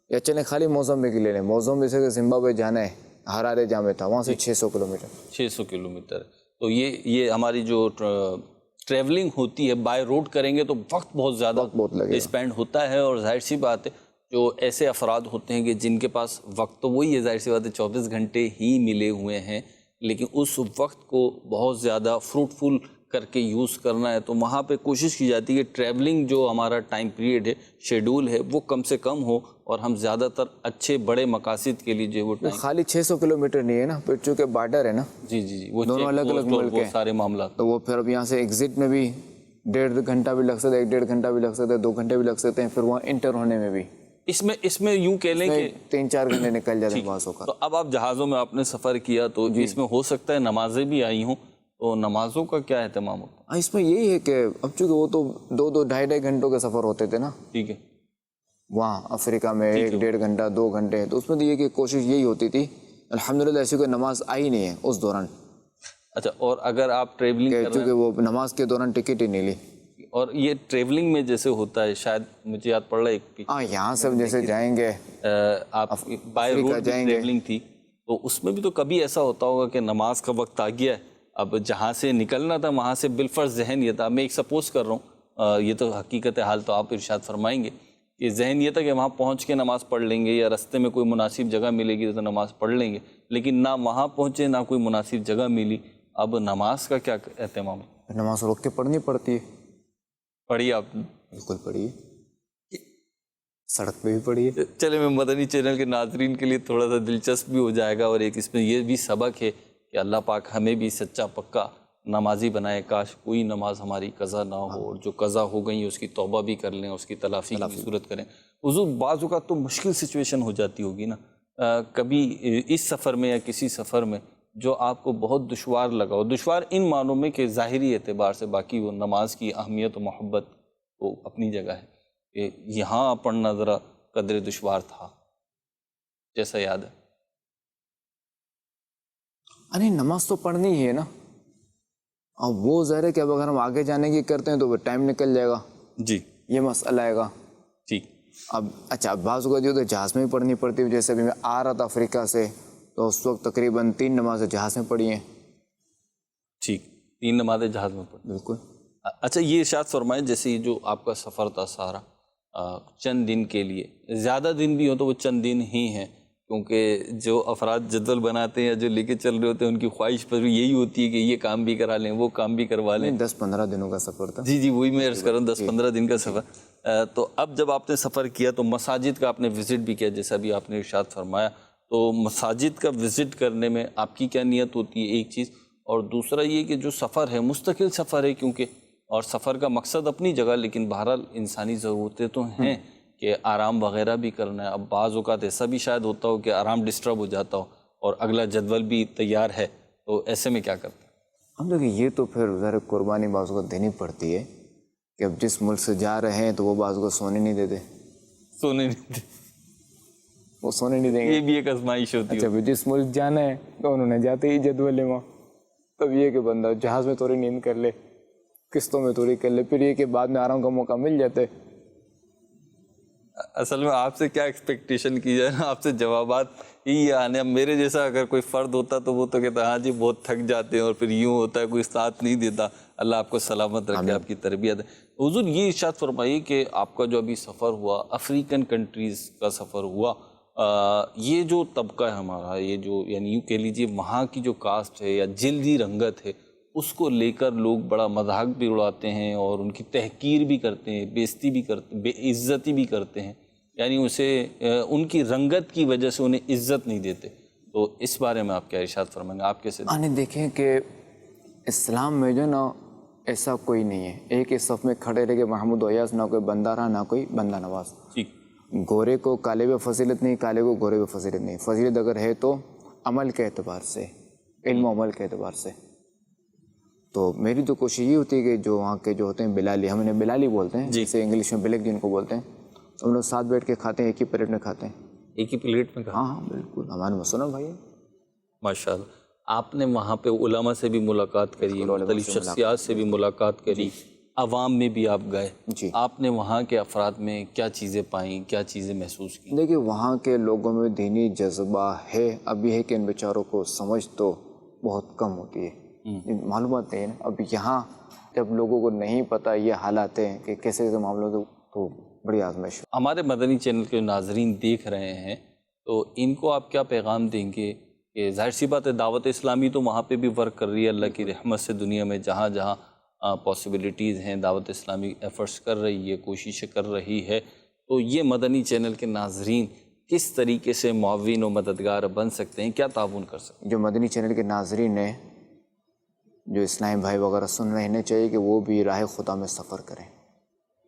یا چلیں خالی موزمبیک لے لیں، موزمبیک سے اگر زمبابوے جانا ہے، ہرارے جا میں تھا، وہاں سے 600 کلومیٹر، 600 کلومیٹر، تو یہ ہماری جو ٹریولنگ ہوتی ہے بائی روڈ کریں گے تو وقت بہت زیادہ اسپینڈ ہوتا ہے، اور ظاہر سی بات ہے جو ایسے افراد ہوتے ہیں کہ جن کے پاس وقت تو وہی ہے، ظاہر سی بات ہے 24 گھنٹے ہی ملے ہوئے ہیں، لیکن اس وقت کو بہت زیادہ فروٹفل کر کے یوز کرنا ہے تو وہاں پہ کوشش کی جاتی ہے کہ ٹریولنگ جو ہمارا ٹائم پیریڈ ہے، شیڈول ہے، وہ کم سے کم ہو اور ہم زیادہ تر اچھے بڑے مقاصد کے لیے جو ہے وہ ٹائم. خالی 600 کلومیٹر نہیں ہے نا، پھر چونکہ بارڈر ہے نا، جی وہ دونوں الگ الگ ملک وہ ہیں، سارے معاملات. تو وہ پھر اب یہاں سے ایگزٹ میں بھی 1.5 گھنٹہ بھی لگ سکتا ہے، 1.5 گھنٹہ بھی لگ سکتا ہے، 2 گھنٹے بھی لگ سکتے ہیں، پھر وہاں انٹر ہونے میں بھی اس میں یوں کہہ لیں کہ 3-4 گھنٹے نکل جاتے ہیں بعض اوقات. تو اب آپ جہازوں میں آپ نے سفر کیا تو اس میں ہو سکتا ہے نمازیں بھی آئی ہوں، تو نمازوں کا کیا اہتمام ہوتا ہے؟ اس میں یہی ہے کہ اب چونکہ وہ تو 2-2 ڈھائی گھنٹوں کے سفر ہوتے تھے نا ٹھیک ہے، وہاں افریقہ میں 1-1.5 گھنٹہ 2 گھنٹے، تو اس میں تو یہ کہ کوشش یہی ہوتی تھی. الحمدللہ ایسی کوئی نماز آئی نہیں ہے اس دوران، اچھا. اور اگر آپ ٹریولنگ کر رہے چونکہ وہ نماز کے دوران ٹکٹ ہی نہیں لی. ہیں اور یہ ٹریولنگ میں جیسے ہوتا ہے، شاید مجھے یاد پڑ رہا ہے ایک یہاں سے جیسے جائیں گے آپ بائی روڈ ٹریولنگ تھی، تو اس میں بھی تو کبھی ایسا ہوتا ہوگا کہ نماز کا وقت آ گیا ہے، اب جہاں سے نکلنا تھا وہاں سے بالفرض ذہن یہ تھا، میں ایک سپوز کر رہا ہوں، یہ تو حقیقت حال تو آپ ارشاد فرمائیں گے کہ ذہن یہ تھا کہ وہاں پہنچ کے نماز پڑھ لیں گے یا رستے میں کوئی مناسب جگہ ملے گی تو نماز پڑھ لیں گے، لیکن نہ وہاں پہنچے نہ کوئی مناسب جگہ ملی. اب نماز کا کیا اہتمام ہے؟ نماز روک کے پڑھنی پڑتی ہے. پڑھی آپ نے؟ بالکل پڑھی ہے، سڑک پہ بھی پڑھی ہے. چلے میں مدنی چینل کے ناظرین کے لیے تھوڑا سا دلچسپ بھی ہو جائے گا، اور ایک اس میں یہ بھی سبق ہے کہ اللہ پاک ہمیں بھی سچا پکا نمازی بنائے. کاش کوئی نماز ہماری قضا نہ ہو، اور جو قضا ہو گئی اس کی توبہ بھی کر لیں، اس کی تلافی کی صورت کریں. حضور بعض اوقات تو مشکل سچویشن ہو جاتی ہوگی نا کبھی اس سفر میں یا کسی سفر میں جو آپ کو بہت دشوار لگا ہو، دشوار ان معنوں میں کہ ظاہری اعتبار سے، باقی وہ نماز کی اہمیت و محبت وہ اپنی جگہ ہے کہ یہاں پڑھنا ذرا قدر دشوار تھا، جیسا یاد ہے؟ ارے نماز تو پڑھنی ہی ہے نا، اور وہ ظاہر ہے کہ اب اگر ہم آگے جانے کی کرتے ہیں تو وہ ٹائم نکل جائے گا. جی یہ مسئلہ آئے گا. ٹھیک. اب اچھا بعض اوقات جو تو جہاز میں بھی پڑھنی پڑتی ہے، جیسے ابھی میں آ رہا تھا افریقہ سے تو اس وقت تقریباً 3 نمازیں جہاز میں پڑھی ہیں. ٹھیک، 3 نمازیں جہاز میں پڑھی. بالکل. اچھا یہ ارشاد فرمائیں جیسے یہ جو آپ کا سفر تھا سارا چند دن کے لیے، زیادہ دن بھی ہو تو وہ چند دن ہی ہیں، کیونکہ جو افراد جدول بناتے ہیں یا جو لے کے چل رہے ہوتے ہیں ان کی خواہش پر یہی ہوتی ہے کہ یہ کام بھی کرا لیں وہ کام بھی کروا لیں. 10-15 دنوں کا سفر تھا. جی وہی میں عرض کر رہا ہوں 10-15 دن کا سفر. تو اب جب آپ نے سفر کیا تو مساجد کا آپ نے وزٹ بھی کیا جیسا بھی آپ نے ارشاد فرمایا، تو مساجد کا وزٹ کرنے میں آپ کی کیا نیت ہوتی ہے ایک چیز، اور دوسرا یہ کہ جو سفر ہے مستقل سفر ہے کیونکہ، اور سفر کا مقصد اپنی جگہ، لیکن بہرحال انسانی ضرورتیں تو ہیں کہ آرام وغیرہ بھی کرنا ہے. اب بعض اوقات ایسا بھی شاید ہوتا ہو کہ آرام ڈسٹرب ہو جاتا ہو اور اگلا جدول بھی تیار ہے، تو ایسے میں کیا کرتے ہیں؟ ہم دیکھیں یہ تو پھر ذرا قربانی بعض کو دینی پڑتی ہے کہ اب جس ملک سے جا رہے ہیں تو وہ بعض کو سونے نہیں دیتے. سونے نہیں دیتے، وہ سونے نہیں دیں گے. یہ بھی ایک آزمائش ہوتی ہے. اچھا جس ملک جانا ہے تو انہوں نے جاتے ہی جدول ہے وہاں، تب یہ کہ بندہ جہاز میں تھوڑی نیند کر لے، قسطوں میں تھوڑی کر لے، پھر یہ کہ بعد میں آرام کا موقع مل جاتا ہے. اصل میں آپ سے کیا ایکسپیکٹیشن کی جائے نا، آپ سے جوابات یہی آنے. اب میرے جیسا اگر کوئی فرد ہوتا تو وہ تو کہتا ہاں جی بہت تھک جاتے ہیں، اور پھر یوں ہوتا ہے کوئی ساتھ نہیں دیتا. اللہ آپ کو سلامت رکھے، آپ کی تربیت ہے. حضور یہ ارشاد فرمائیے کہ آپ کا جو ابھی سفر ہوا افریقن کنٹریز کا سفر ہوا، یہ جو طبقہ ہے ہمارا، یہ جو یعنی یوں کہہ لیجیے وہاں کی جو کاسٹ ہے یا جلدی رنگت ہے، اس کو لے کر لوگ بڑا مذاق بھی اڑاتے ہیں اور ان کی تحقیر بھی کرتے ہیں، بےعزتی بھی کرتے، بے عزتی بھی کرتے ہیں، یعنی اسے ان کی رنگت کی وجہ سے انہیں عزت نہیں دیتے. تو اس بارے میں آپ کیا ارشاد فرمائیں گے؟ آپ کیسے دیکھیں کہ اسلام میں جو نا ایسا کوئی نہیں ہے ایک ہی صف میں کھڑے رہ کے محمود ویاس، نہ کوئی بندہ رہا نہ کوئی بندہ نواز. ٹھیک. گورے کو کالے پہ فضیلت نہیں، کالے کو گورے پہ فضیلت نہیں. فضیلت اگر ہے تو عمل کے اعتبار سے، علم و عمل کے اعتبار سے. تو میری تو کوشش یہ ہوتی ہے کہ جو وہاں کے جو ہوتے ہیں بلالی، ہم انہیں بلالی بولتے ہیں جیسے انگلش میں بلیک جن کو بولتے ہیں، ہم لوگ ساتھ بیٹھ کے کھاتے ہیں، ایک ہی پلیٹ میں کھاتے ہیں. ایک ہی پلیٹ میں کھاتے ہیں؟ ہاں بالکل، ہمارے مسلمان بھائی. ماشاء اللہ. آپ نے وہاں پہ علماء سے بھی ملاقات کری، مختلف شخصیات سے بھی ملاقات کری، عوام میں بھی آپ گئے. جی. آپ نے وہاں کے افراد میں کیا چیزیں پائیں، کیا چیزیں محسوس کی؟ دیکھیے وہاں کے لوگوں میں دینی جذبہ ہے، اب یہ ہے کہ ان بیچاروں کو سمجھ تو بہت کم ہوتی ہے، معلومات نہیں ہے نا. اب یہاں جب لوگوں کو نہیں پتہ یہ حالات ہیں کہ کیسے کیسے معاملات، تو بڑی آزمائش. ہمارے مدنی چینل کے ناظرین دیکھ رہے ہیں تو ان کو آپ کیا پیغام دیں گے کہ ظاہر سی بات ہے دعوت اسلامی تو وہاں پہ بھی ورک کر رہی ہے اللہ کی رحمت سے دنیا میں جہاں جہاں پاسبلٹیز ہیں، دعوت اسلامی ایفرٹس کر رہی ہے، کوششیں کر رہی ہے، تو یہ مدنی چینل کے ناظرین کس طریقے سے معاون و مددگار بن سکتے ہیں، کیا تعاون کر سکتے ہیں؟ جو مدنی چینل کے ناظرین ہیں، جو اسلامی بھائی وغیرہ سن رہے ہیں، چاہیے کہ وہ بھی راہ خدا میں سفر کریں،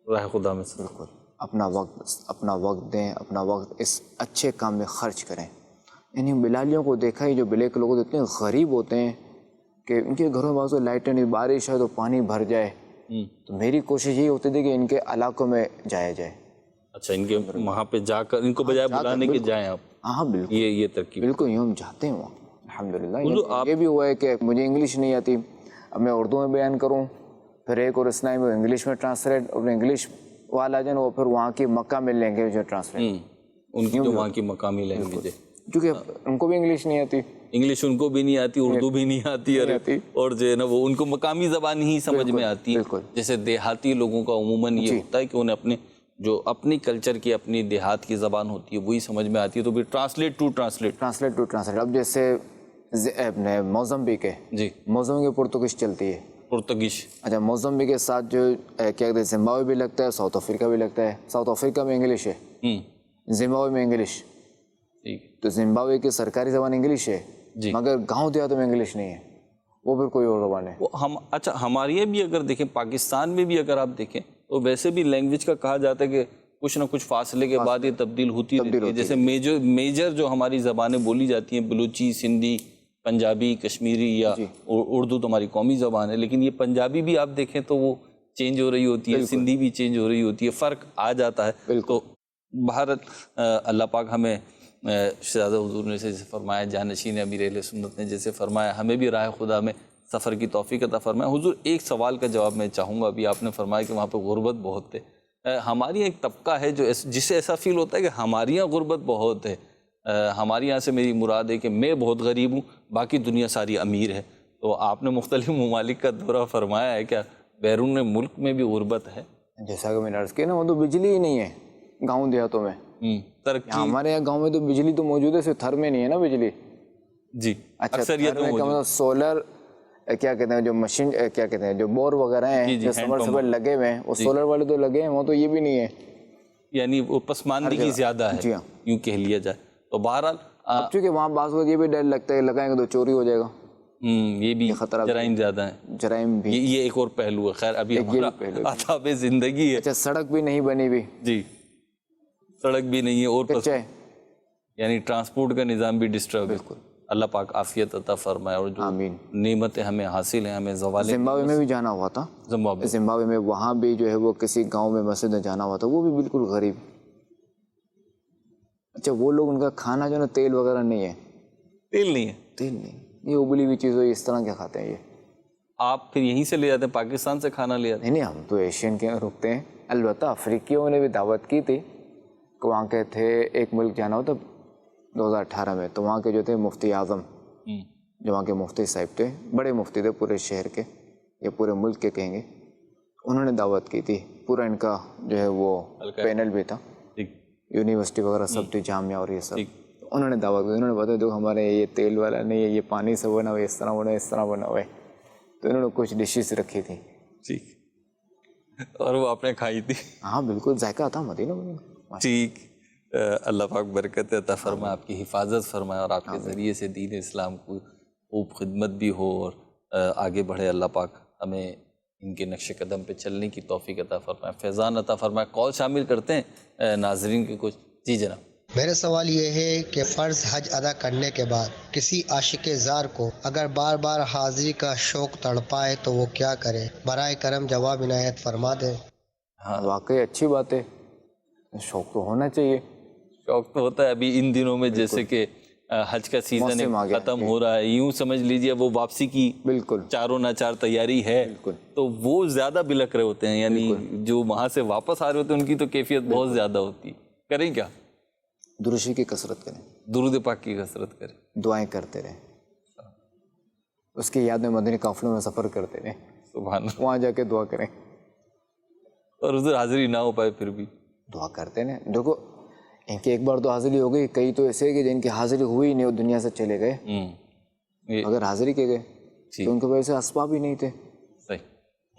راہ خدا میں سے بالکل اپنا وقت دیں، اپنا وقت اس اچھے کام میں خرچ کریں۔ یعنی بلالیوں کو دیکھا ہی، جو بلے کے لوگ اتنے غریب ہوتے ہیں کہ ان کے گھروں میں بعض لائٹیں نہیں، بارش ہے تو پانی بھر جائے، تو میری کوشش یہی ہوتی تھی کہ ان کے علاقوں میں جایا جائے۔ اچھا، ان کے وہاں پہ جا کر ان کو بجائے بلانے کے جائیں آپ؟ ہاں بالکل، یہ ترکیب بالکل یوں ہم جاتے ہیں وہاں الحمدللہ۔ یہ بھی ہوا ہے کہ مجھے انگلش نہیں آتی، اب میں اردو میں بیان کروں، پھر ایک اور اسلامی میں انگلش میں ٹرانسلیٹ، اور انگلش والا جو وہ پھر وہاں کی مکہ میں لینگویج جو ٹرانسلیٹ، ان کی جو وہاں کی مقامی لینگویج ہے، کیونکہ ان کو بھی انگلش نہیں آتی، انگلش ان کو بھی نہیں آتی، اردو بھی نہیں آتی، اور جو ہے نا وہ ان کو مقامی زبان ہی سمجھ میں آتی ہے۔ جیسے دیہاتی لوگوں کا عموماً یہ ہوتا ہے کہ انہیں اپنے جو اپنی کلچر کی، اپنی دیہات کی زبان ہوتی ہے وہی سمجھ میں آتی ہے، تو بھی ٹرانسلیٹ ٹو ٹرانسلیٹ۔ اب جیسے اپنے موزمبیک ہے، جی، موزمبیک پرتگیش چلتی ہے، پرتگیش۔ اچھا موزمبیک کے ساتھ جو کیا کہتے ہیں زمبابوے بھی لگتا ہے، ساؤتھ افریقہ بھی لگتا ہے، ساؤتھ افریقہ میں انگلش ہے، زمبابوے میں انگلش، تو زمبابوے کی سرکاری زبان انگلش ہے، مگر گاؤں دیہاتوں میں انگلش نہیں ہے، وہ پھر کوئی اور زبان ہے۔ اچھا، ہمارے یہ بھی اگر دیکھیں، پاکستان میں بھی اگر آپ دیکھیں تو ویسے بھی لینگویج کا کہا جاتا ہے کہ کچھ نہ کچھ فاصلے کے بعد یہ تبدیل ہوتی رہتی ہے۔ جیسے میجر جو ہماری زبانیں بولی جاتی ہیں، بلوچی، سندھی، پنجابی، کشمیری یا اردو تو ہماری قومی زبان ہے، لیکن یہ پنجابی بھی آپ دیکھیں تو وہ چینج ہو رہی ہوتی ہے، سندھی بھی چینج ہو رہی ہوتی ہے، فرق آ جاتا ہے۔ تو بھارت، اللہ پاک ہمیں شہزادہ حضور نے جیسے فرمایا، جانشین امیر اہل سنت نے جیسے فرمایا، ہمیں بھی راہ خدا میں سفر کی توفیق عطا فرمایا۔ حضور، ایک سوال کا جواب میں چاہوں گا، ابھی آپ نے فرمایا کہ وہاں پہ غربت بہت ہے، ہماری ایک طبقہ ہے جو جسے ایسا فیل ہوتا ہے کہ ہماری یہاں غربت بہت ہے، ہماری یہاں سے میری مراد ہے کہ میں بہت غریب ہوں، باقی دنیا ساری امیر ہے۔ تو آپ نے مختلف ممالک کا دورہ فرمایا ہے، کیا بیرون ملک میں بھی غربت ہے؟ جیسا کہ میں نے عرض کیا نا، وہ تو بجلی ہی نہیں ہے گاؤں دیہاتوں میں، ہمارے یہاں گاؤں میں تو بجلی تو موجود ہے، صرف تھر میں نہیں ہے نا بجلی۔ جی، اکثریت میں سولر کیا کہتے ہیں، جو مشین کیا کہتے ہیں، جو بور وغیرہ ہیں، جو سبمرسیبل لگے ہوئے ہیں، وہ سولر والے تو لگے ہیں، وہ تو یہ بھی نہیں ہے، یعنی وہ پسماندگی زیادہ ہے، یوں کہہ لیا جائے۔ تو بہرحال اب چونکہ وہاں بعض وقت یہ بھی ڈر لگتا ہے کہ لگائیں گے تو چوری ہو جائے گا، یہ بھی خطرہ، جرائم زیادہ ہیں، جرائم بھی، یہ ایک اور پہلو ہے۔ خیر، ابھی ہمارا آداب زندگی ہے۔ اچھا، سڑک بھی نہیں بنی ہوئی، جی، سڑک بھی نہیں ہے، اور یعنی ٹرانسپورٹ کا نظام بھی ڈسٹرب ہے۔ اللہ پاک عافیت عطا فرمائے، اور جو نعمتیں ہمیں حاصل ہیں ہمیں زوال۔ زمبابوے میں بھی جانا ہوا تھا، زمبابوے میں وہاں بھی جو ہے وہ کسی گاؤں میں مسجد میں جانا ہوا تھا، وہ بھی بالکل غریب۔ اچھا، وہ لوگ ان کا کھانا جو ہے نا تیل وغیرہ نہیں ہے، تیل نہیں ہے، تیل نہیں، یہ ابلی ہوئی چیز اس طرح کیا کھاتے ہیں یہ؟ آپ پھر یہیں سے لے جاتے ہیں، پاکستان سے کھانا لے جاتے ہیں؟ نہیں، ہم تو ایشین کے رکتے ہیں، البتہ افریقیوں نے بھی دعوت کی تھی کہ وہاں کے تھے، ایک ملک جانا ہوتا 2018 میں، تو وہاں کے جو تھے مفتی اعظم، جو وہاں کے مفتی صاحب تھے، بڑے مفتی تھے پورے شہر کے یا پورے ملک کے کہیں گے، انہوں نے دعوت کی تھی، پورا ان کا جو ہے وہ پینل بھی تھا، یونیورسٹی وغیرہ سب تھی، جامعہ اور یہ سب، انہوں نے دعوت کی، انہوں نے بتایا دیکھو ہمارے یہ تیل والا نہیں ہے، یہ پانی سے بنا ہوا ہے، اس طرح بنا ہے، اس طرح بنا ہوا ہے، تو انہوں نے کچھ ڈشز رکھی تھی، اور وہ آپ نے کھائی تھی؟ ہاں بالکل، ذائقہ تھا مدینہ میں۔ ٹھیک، اللہ پاک برکت عطا فرمائے، آپ کی حفاظت فرمائے، اور آپ کے ذریعے سے دین اسلام کو خوب خدمت بھی ہو اور آگے بڑھے۔ اللہ پاک ہمیں ان کے نقش قدم پہ چلنے کی توفیق عطا فرمائے، فیضان عطا فرمائے۔ کال شامل کرتے ہیں ناظرین کے کچھ۔ جی جناب، میرا سوال یہ ہے کہ فرض حج ادا کرنے کے بعد کسی عاشق زار کو اگر بار بار حاضری کا شوق تڑپائے تو وہ کیا کرے؟ برائے کرم جواب عنایت فرما دیں۔ ہاں واقعی اچھی بات ہے، شوق تو ہونا چاہیے، شوق تو ہوتا ہے۔ ابھی ان دنوں میں جیسے کہ حج کا سیزن ختم ہو رہا ہے، یوں سمجھ لیجئے وہ واپسی کی بالکل چاروں ناچار تیاری ہے، تو وہ زیادہ بلک رہے ہوتے ہیں، یعنی جو وہاں سے واپس آ رہے ہوتے ہیں ان کی تو کیفیت بہت زیادہ ہوتی ہے۔ کریں کیا؟ درود شریف کی کثرت کریں، درود پاک کی کثرت کریں، دعائیں کرتے رہیں، اس کی یاد میں مدنی قافلوں میں سفر کرتے رہیں، سبحان اللہ، وہاں جا کے دعا کریں، اور حضور حاضری نہ ہو پائے پھر بھی دعا کرتے ہیں۔ دیکھو ان کی ایک بار تو حاضری ہو گئی، کئی تو ایسے کہ جن کی حاضری ہوئی نہیں، وہ دنیا سے چلے گئے، اگر حاضری کے گئے تو ان کے وجہ سے اسباب ہی نہیں تھے، صحیح،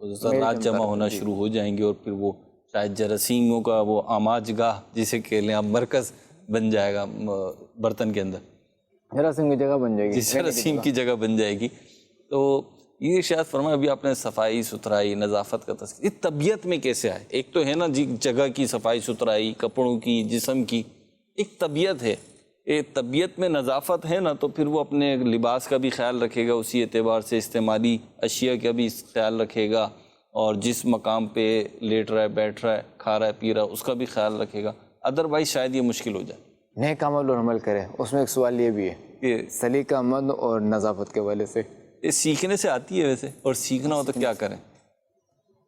ذرات جمع ہونا شروع ہو جائیں گے اور پھر وہ شاید جراثیموں کا وہ آماج گاہ جسے کہہ لیں آپ مرکز بن جائے گا برتن کے اندر، جراثیم کی جگہ بن جائے گی، جراثیم کی جگہ بن جائے گی۔ تو یہ ارشاد فرمایا ابھی آپ نے صفائی ستھرائی نظافت کا تذکر، یہ طبیعت میں کیسے آئے؟ ایک تو ہے نا جی جگہ کی صفائی ستھرائی، کپڑوں کی، جسم کی، ایک طبیعت ہے، طبیعت میں نظافت ہے نا تو پھر وہ اپنے لباس کا بھی خیال رکھے گا، اسی اعتبار سے استعمالی اشیاء کا بھی خیال رکھے گا، اور جس مقام پہ لیٹ رہا ہے، بیٹھ رہا ہے، کھا رہا ہے، پی رہا ہے، اس کا بھی خیال رکھے گا، ادروائز شاید یہ مشکل ہو جائے۔ نیک عمل اور عمل کرے، اس میں ایک سوال یہ بھی ہے یہ سلیقہ عمل اور نظافت کے حوالے سے، یہ سیکھنے سے آتی ہے ویسے، اور سیکھنا ہو تو کیا کریں؟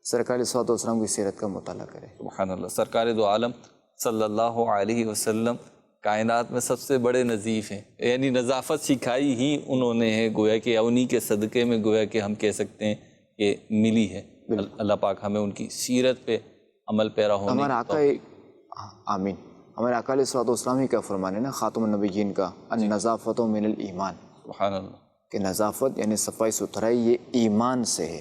سرکار صلی اللہ علیہ وسلم کی سیرت کا مطالعہ کرے۔ سبحان اللہ، سرکار دو عالم صلی اللہ علیہ وسلم کائنات میں سب سے بڑے نظیف ہیں، یعنی نظافت سکھائی ہی انہوں نے ہے، گویا کہ انہی کے صدقے میں گویا کہ ہم کہہ سکتے ہیں کہ ملی ہے۔ اللہ پاک ہمیں ان کی سیرت پہ عمل پیرا ہونے ہمارا آقا، آمین، ہمارے آقا علیہ الصلوۃ والسلام ہی کا فرمان ہے نا، خاتم النبیین کا، النظافۃ من الایمان، سبحان اللہ، کہ نظافت یعنی صفائی ستھرائی یہ ایمان سے ہے۔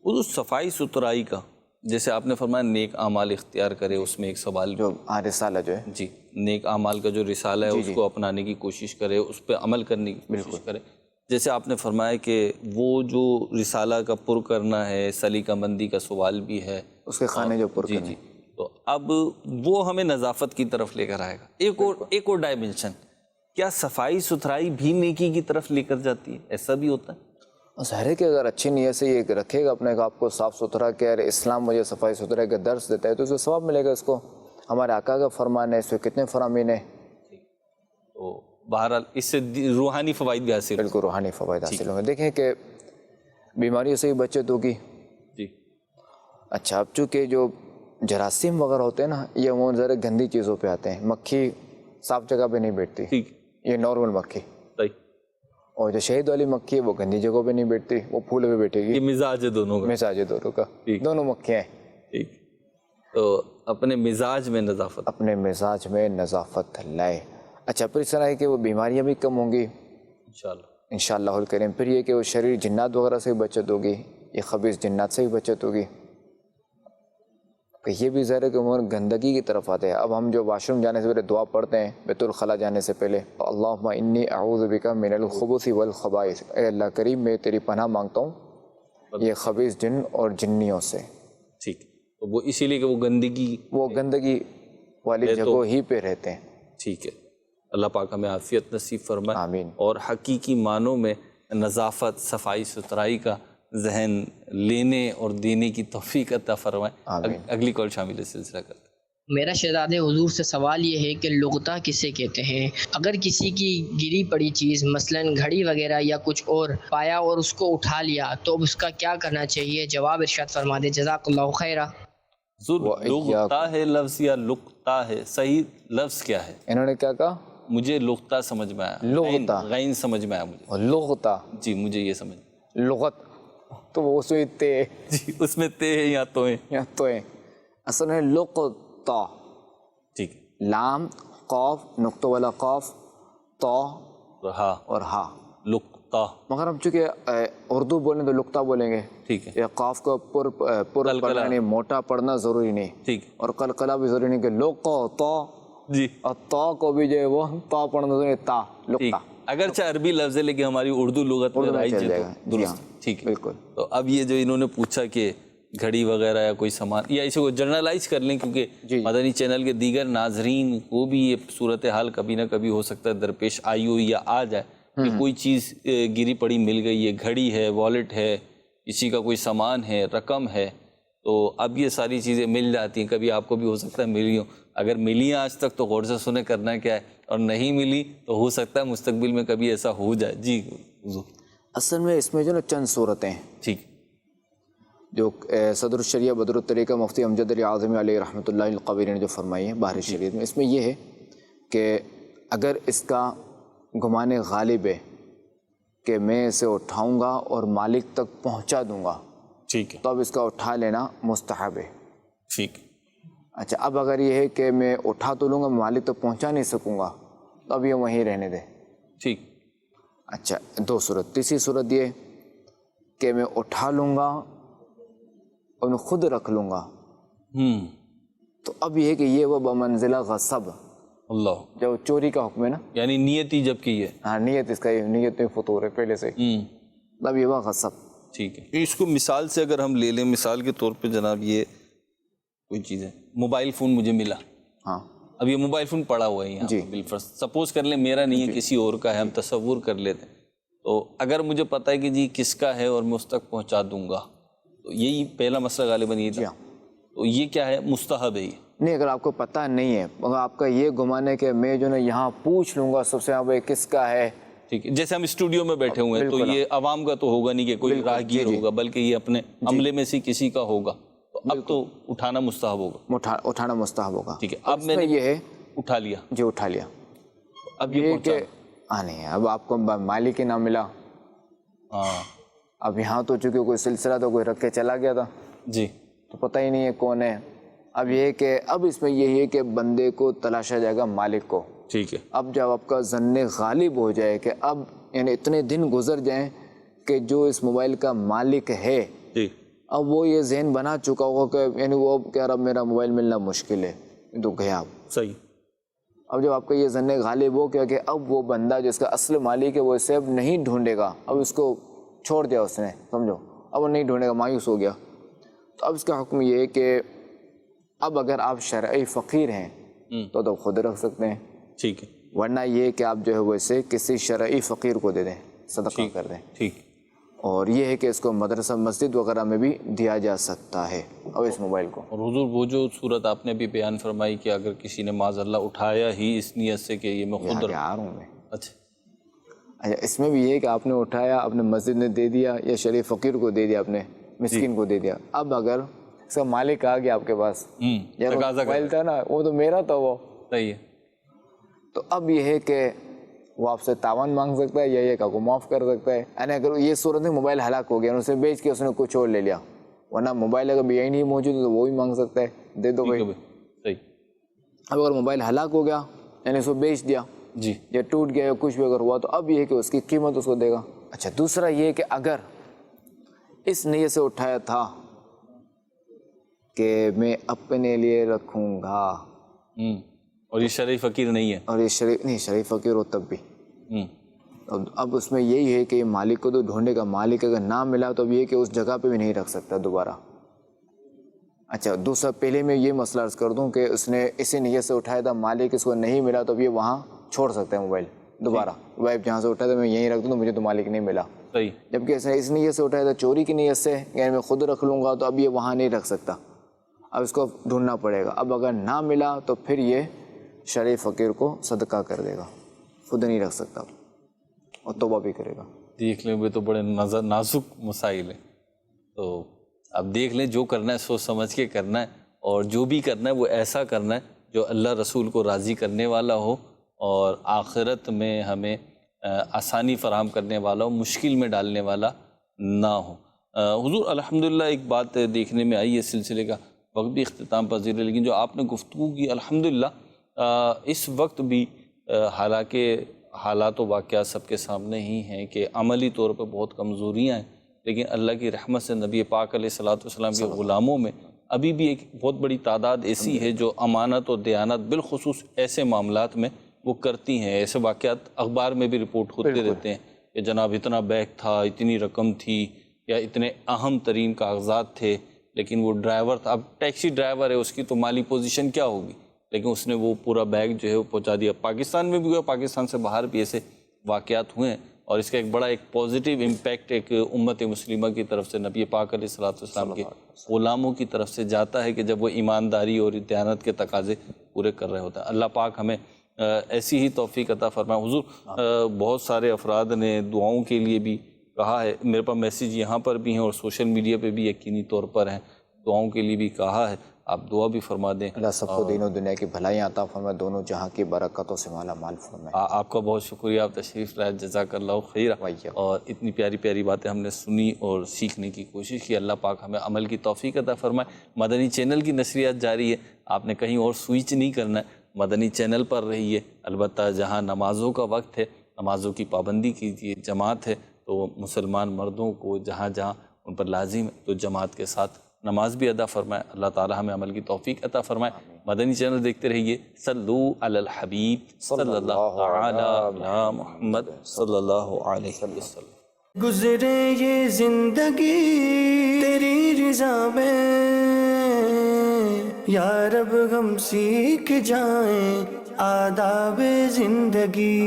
وہ صفائی ستھرائی کا جیسے آپ نے فرمایا نیک اعمال اختیار کرے، اس میں ایک سوال جو رسالہ جو ہے، جی نیک اعمال کا جو رسالہ ہے اس کو اپنانے کی کوشش کرے، اس پہ عمل کرنے کی کوشش کرے۔ جیسے آپ نے فرمایا کہ وہ جو رسالہ کا پر کرنا ہے، سلیقہ مندی کا سوال بھی ہے، اس کے خانے جو پر کرنے، تو اب وہ ہمیں نظافت کی طرف لے کر آئے گا۔ ایک اور ڈائمنشن، کیا صفائی ستھرائی بھی نیکی کی طرف لے کر جاتی ہے؟ ایسا بھی ہوتا ہے؟ ظاہر ہے کہ اگر اچھی نیت سے یہ رکھے گا اپنے آپ کو صاف ستھرا، کہ اگر اسلام مجھے صفائی ستھرائی کا درس دیتا ہے تو اس کو ثواب ملے گا۔ اس کو ہمارے آقا کا فرمان ہے، اس میں کتنے فرامین ہیں، تو بہرحال اس سے روحانی فوائد بھی حاصل، بالکل روحانی فوائد حاصل ہوں گے۔ دیکھیں کہ بیماریوں سے ہی بچت ہوگی۔ جی اچھا، اب چونکہ جو جراثیم وغیرہ ہوتے ہیں نا، یہ وہ ذرا گندی چیزوں پہ آتے ہیں، مکھی صاف جگہ پہ نہیں بیٹھتی، ٹھیک، یہ نارمل مکھی، صحیح، اور جو شہد والی مکھی ہے وہ گندی جگہوں پہ نہیں بیٹھتی، وہ پھول پہ بیٹھے گی۔ یہ مزاج ہے دونوں کا، مزاج ہے دونوں کا، دونوں مکھیاں ہیں۔ ٹھیک، تو اپنے مزاج میں نظافت، اپنے مزاج میں نظافت لائے۔ اچھا، پھر اس طرح ہے کہ وہ بیماریاں بھی کم ہوں گی انشاءاللہ، انشاءاللہ الکریم۔ پھر یہ کہ وہ شریر جنات وغیرہ سے بھی بچت ہوگی، یہ خبیث جنات سے بھی بچت ہوگی، کہ یہ بھی ظاہر ہے کہ وہ گندگی کی طرف آتے ہیں۔ اب ہم جو واش روم جانے سے پہلے دعا پڑھتے ہیں، بیت الخلاء جانے سے پہلے، اللہم انی اعوذ بک من الخبث والخبائث، اے اللہ کریم میں تیری پناہ مانگتا ہوں یہ خبیث جن اور جنیوں سے۔ ٹھیک، تو وہ اسی لیے کہ وہ گندگی والی جگہوں ہی پہ رہتے ہیں۔ ٹھیک ہے، اللہ پاک ہمیں عافیت نصیب فرمائے، آمین۔ اور حقیقی معنوں میں نظافت، صفائی ستھرائی کا ذہن لینے اور دینے کی توفیق عطا فرمائے۔ آمین۔ اگلی کال شامل سلسلہ کرتے ہیں۔ میرا شہزاد حضور سے سوال یہ ہے کہ لغتہ کسے کہتے ہیں؟ اگر کسی کی گری پڑی چیز مثلاً گھڑی وغیرہ یا کچھ اور پایا اور اس کو اٹھا لیا تو اب اس کا کیا کرنا چاہیے؟ جواب ارشاد فرما دے، جزاک اللہ خیرہ۔ لغتہ ہے لفظ یا لقطہ ہے؟ صحیح لفظ کیا ہے؟ انہوں نے کیا کہا؟ مجھے لغتہ سمجھ میں آیا، لغتہ، غین سمجھ میں آیا مجھے، لغتہ، جی مجھے یہ سمجھ، لغت تو وہ اس میں تے، جی اس میں تے ہیں یا تو ہیں، یا تو ہیں، اصل ہے لقطہ، ٹھیک، لام، قاف، نقطہ والا قاف، تا ہا اور ہا، لقطہ، مگر ہم چونکہ اردو بولیں تو لقطہ بولیں گے، ٹھیک ہے، یا قاف کو پر پڑھنا نہیں، موٹا پڑھنا ضروری نہیں، ٹھیک، اور قلقلہ بھی ضروری نہیں کہ لقطہ، جی، اور تا کو بھی جو ہے وہ تا پڑھنا ضروری ہے، تا، ٹھیک، لقطہ، اگرچہ عربی لفظ ہے لیکن ہماری اردو لغت میں رائج چل جائے ہے گا، تو درست، ٹھیک ہے، بالکل۔ تو اب یہ جو انہوں نے پوچھا کہ گھڑی وغیرہ یا کوئی سامان، یا اسے کو جنرلائز کر لیں کیونکہ مدنی چینل کے دیگر ناظرین کو بھی یہ صورتحال کبھی نہ کبھی ہو سکتا ہے درپیش آئی ہو یا آ جائے کہ کوئی چیز گری پڑی مل گئی ہے، گھڑی ہے، والیٹ ہے، کسی کا کوئی سامان ہے، رقم ہے، تو اب یہ ساری چیزیں مل جاتی ہیں، کبھی آپ کو بھی ہو سکتا ہے ملی ہوں، اگر ملی ہیں آج تک تو غور سے سنیں کرنا کیا ہے، اور نہیں ملی تو ہو سکتا ہے مستقبل میں کبھی ایسا ہو جائے۔ جی حضور، اصل میں اس میں جو نا چند صورتیں ہیں، ٹھیک، جو صدر الشریعہ بدر الطریقہ مفتی امجد علی اعظمی علیہ رحمۃ اللہ القبیری نے جو فرمائی ہے باہر شریعت میں، اس میں یہ ہے کہ اگر اس کا گمان غالب ہے کہ میں اسے اٹھاؤں گا اور مالک تک پہنچا دوں گا، ٹھیک ہے، تو اب اس کا اٹھا لینا مستحب ہے۔ ٹھیک، اچھا، اب اگر یہ ہے کہ میں اٹھا تو لوں گا، مالک تک پہنچا نہیں سکوں گا، تو اب یہ وہیں رہنے دے۔ ٹھیک، اچھا، دو صورت۔ تیسری صورت یہ کہ میں اٹھا لوں گا اور میں خود رکھ لوں گا. تو اب یہ ہے کہ یہ وہ بمنزلہ غصب، اللہ، جو چوری کا حکم ہے نا، یعنی نیت ہی جب کی ہے. ہاں نیت اس کا نیت میں فطور ہے پہلے سے، اب یہ وہ غصب. ٹھیک ہے. اس کو مثال سے اگر ہم لے لیں، مثال کے طور پہ جناب یہ کوئی چیز ہے، موبائل فون مجھے ملا، ہاں اب یہ موبائل فون پڑا ہوا ہے یہاں جی، بالفرض، سپوز کر لیں میرا نہیں ہے کسی اور کا ہے، ہم تصور کر لیتے ہیں. تو اگر مجھے پتہ ہے کہ جی کس کا ہے اور میں اس تک پہنچا دوں گا، تو یہی پہلا مسئلہ غالباً یہ تھا. تو یہ کیا ہے؟ مستحب ہے یہ. نہیں، اگر آپ کو پتہ نہیں ہے، مگر آپ کا یہ گمان ہے کہ میں جو نا یہاں پوچھ لوں گا سب سے، بھائی کس کا ہے. ٹھیک ہے، جیسے ہم اسٹوڈیو میں بیٹھے ہوئے ہیں تو یہ عوام کا تو ہوگا نہیں کہ کوئی راہگیر ہوگا، بلکہ یہ اپنے عملے میں سے کسی کا ہوگا، تو اب تو اٹھانا مستحب ہوگا. اٹھانا مستحب ہوگا. ٹھیک ہے، اب میں نے یہ ہے اٹھا لیا. جی اٹھا لیا. اب یہ کہ نہیں ہے، اب آپ کو مالک ہی نہ ملا. ہاں، اب یہاں تو چونکہ کوئی سلسلہ تو کوئی رکھ کے چلا گیا تھا جی، تو پتہ ہی نہیں ہے کون ہے. اب یہ ہے کہ اب اس میں یہی ہے کہ بندے کو تلاشا جائے گا مالک کو. ٹھیک ہے. اب جب آپ کا ظن غالب ہو جائے کہ اب یعنی اتنے دن گزر جائیں کہ جو اس موبائل کا مالک ہے اب وہ یہ ذہن بنا چکا ہوگا کہ یعنی وہ کہہ رہا میرا موبائل ملنا مشکل ہے، تو گیا. صحیح. اب جب آپ کا یہ ظن غالب ہو گیا کہ اب وہ بندہ جس کا اصل مالک ہے وہ اسے اب نہیں ڈھونڈے گا، اب اس کو چھوڑ دیا اس نے، سمجھو اب وہ نہیں ڈھونڈے گا، مایوس ہو گیا. تو اب اس کا حکم یہ ہے کہ اب اگر آپ شرعی فقیر ہیں تو خود رکھ سکتے ہیں. ٹھیک ہے. ورنہ یہ کہ آپ جو ہے وہ اسے کسی شرعی فقیر کو دے دیں، صدقہ کر دیں. ٹھیک. اور یہ ہے کہ اس کو مدرسہ مسجد وغیرہ میں بھی دیا جا سکتا ہے اور اس موبائل کو. اور حضور وہ جو صورت آپ نے بھی بیان فرمائی کہ اگر کسی نے معاذ اللہ اٹھایا ہی اس نیت سے کہ یہ میں خود آ رہا ہوں میں. اچھا، اس میں بھی یہ ہے کہ آپ نے اٹھایا، اپنے مسجد میں دے دیا یا شرعی فقیر کو دے دیا، اپنے مسکین کو دے دیا. اب اگر اس کا مالک آ گیا آپ کے پاس، موبائل تھا نا وہ تو میرا تھا، وہ صحیح ہے، تو اب یہ ہے کہ وہ آپ سے تاوان مانگ سکتا ہے یا یہ کہ کو معاف کر سکتا ہے. یعنی اگر یہ صورت میں موبائل ہلاک ہو گیا اور اسے بیچ کے اس نے کچھ اور لے لیا، ورنہ موبائل اگر یہی نہیں موجود تو وہ بھی مانگ سکتا ہے، دے دو بھائی. صحیح. اب اگر موبائل ہلاک ہو گیا یعنی اس کو بیچ دیا جی، یا ٹوٹ گیا یا کچھ بھی اگر ہوا تو اب یہ ہے کہ اس کی قیمت اس کو دے گا. اچھا، دوسرا یہ کہ اگر اس نیت سے اٹھایا تھا کہ میں اپنے لیے رکھوں گا اور یہ شرعی فقیر نہیں ہے، اور یہ شرعی فقیر ہو تب بھی، اب اس میں یہی ہے کہ یہ مالک کو تو ڈھونڈے گا، مالک اگر نہ ملا تو اب یہ کہ اس جگہ پہ بھی نہیں رکھ سکتا دوبارہ. اچھا، دوسرا پہلے میں یہ مسئلہ عرض کر دوں کہ اس نے اسی نیت سے اٹھایا تھا، مالک اس کو نہیں ملا تو اب یہ وہاں چھوڑ سکتا ہے موبائل دوبارہ. موبائل جہاں سے اٹھایا تھا میں یہیں رکھ دوں تو مجھے تو مالک نہیں ملا. صحیح. جبکہ اس نے اس نیت سے اٹھایا تھا چوری کی نیت سے، یعنی میں خود رکھ لوں گا، تو اب یہ وہاں نہیں رکھ سکتا، اب اس کو ڈھونڈنا پڑے گا. اب اگر نہ ملا تو پھر یہ شرعی فقیر کو صدقہ کر دے گا، خود نہیں رکھ سکتا اور توبہ بھی کرے گا. دیکھ لیں، وہ تو بڑے نازک مسائل ہیں. تو اب دیکھ لیں، جو کرنا ہے سوچ سمجھ کے کرنا ہے، اور جو بھی کرنا ہے وہ ایسا کرنا ہے جو اللہ رسول کو راضی کرنے والا ہو اور آخرت میں ہمیں آسانی فراہم کرنے والا ہو، مشکل میں ڈالنے والا نہ ہو. حضور الحمدللہ ایک بات دیکھنے میں آئی ہے، سلسلے کا وقت بھی اختتام پذیر ہے، لیکن جو آپ نے گفتگو کی الحمدللہ اس وقت بھی حالانکہ حالات و واقعات سب کے سامنے ہی ہیں کہ عملی طور پہ بہت کمزوریاں ہیں، لیکن اللہ کی رحمت سے نبی پاک علیہ الصلوۃ والسلام کے غلاموں میں ابھی بھی ایک بہت بڑی تعداد ایسی ہے جو امانت و دیانت بالخصوص ایسے معاملات میں وہ کرتی ہیں. ایسے واقعات اخبار میں بھی رپورٹ ہوتے رہتے ہیں کہ جناب اتنا بیگ تھا، اتنی رقم تھی، یا اتنے اہم ترین کاغذات تھے، لیکن وہ ڈرائیور تھا، اب ٹیکسی ڈرائیور ہے، اس کی تو مالی پوزیشن کیا ہوگی، لیکن اس نے وہ پورا بیگ جو ہے وہ پہنچا دیا. پاکستان میں بھی ہوا، پاکستان سے باہر بھی ایسے واقعات ہوئے ہیں، اور اس کا ایک بڑا ایک پازیٹیو امپیکٹ ایک امت مسلمہ کی طرف سے نبی پاک علیہ الصلوۃ والسلام کے غلاموں کی طرف سے جاتا ہے کہ جب وہ ایمانداری اور دیانت کے تقاضے پورے کر رہے ہوتے ہیں. اللہ پاک ہمیں ایسی ہی توفیق عطا فرمائے. حضور بہت سارے افراد نے دعاؤں کے لیے بھی کہا ہے، میرے پاس میسیج یہاں پر بھی ہیں اور سوشل میڈیا پہ بھی یقینی طور پر ہیں، دعاؤں کے لیے بھی کہا ہے، آپ دعا بھی فرما دیں. اللہ سب کو دین و دنیا کی بھلائیاں عطا فرمائے، دونوں جہاں کی برکتوں سے مالا مال فرمائے. آپ کا بہت شکریہ، آپ تشریف لائے، جزاک اللہ خیر. اور اتنی پیاری پیاری باتیں ہم نے سنی اور سیکھنے کی کوشش کی. اللہ پاک ہمیں عمل کی توفیق عطا فرمائے. مدنی چینل کی نشریات جاری ہے، آپ نے کہیں اور سوئچ نہیں کرنا ہے، مدنی چینل پر رہیے. البتہ جہاں نمازوں کا وقت ہے نمازوں کی پابندی کیجیے. جماعت ہے تو مسلمان مردوں کو جہاں جہاں ان پر لازم ہے تو جماعت کے ساتھ نماز بھی ادا فرمائے. اللہ تعالی ہمیں عمل کی توفیق عطا فرمائے. مدنی چینل دیکھتے رہیے. صلو علی الحبیب صلی اللہ تعالی علی محمد صلی اللہ علیہ وسلم. گزرے یہ زندگی تیری رضا میں، یا رب ہم سیکھ جائیں آداب زندگی.